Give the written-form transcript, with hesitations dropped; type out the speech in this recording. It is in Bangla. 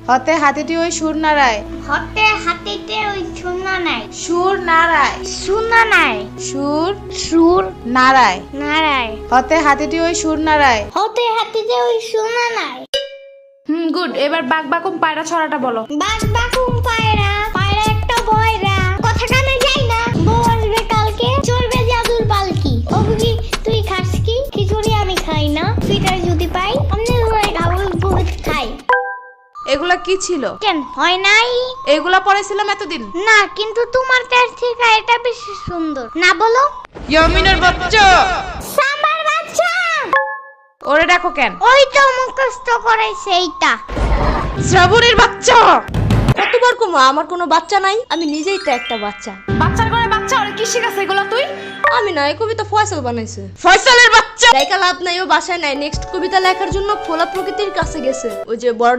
হতে হাতিটি ওই সুর নাড়ায়। হতে হাতিতে ওই সুনা নাই। সুর নাড়ায়। সুনা নাই। সুর সুর নাড়ায়। নাড়ায়। হতে হাতিটি ওই সুর নাড়ায়। হতে হাতিতে ওই সুনা নাই। গুড। এবার বাক বাকুম পায়রা ছড়াটা বলো। বাক বাকুম পায়রা, পায়রা একটা বয়রা, কথা কানে যাই না, বউ আসবে কালকে, চলবে জাদুর পালকি। ও বুঝি তুই খাস কি? খিচুড়ি আমি খাই না, ফিটার যদি পাই আমনে ধরে খাবো বহুত খাই। এগুলা কি ছিল? কেন হয় নাই? এগুলা পড়েছিলাম এতদিন। না, কিন্তু তোমার তার থেকে এটা বেশি সুন্দর। না বলো? ইয়ামিনের বাচ্চা। সাম্বার বাচ্চা। ওরে দেখো কেন? ওই তো মুখস্থ করে সেইটা। শ্রাবণীর বাচ্চা। কতবার কমা আমার কোনো বাচ্চা নাই, আমি নিজেই তো একটা বাচ্চা। বাচ্চার ঘরে বাচ্চা ওরে কি শিখাছে এগুলো তুই? আমি না, এই কবিতা ফয়সাল বানাইছে। ফয়সালের বাচ্চা। লেখা লাভ নাই, ও বাসায় নাই। নেক্সট কবিতা লেখার জন্য খোলা প্রকৃতির কাছে গেছে। ওই যে বড়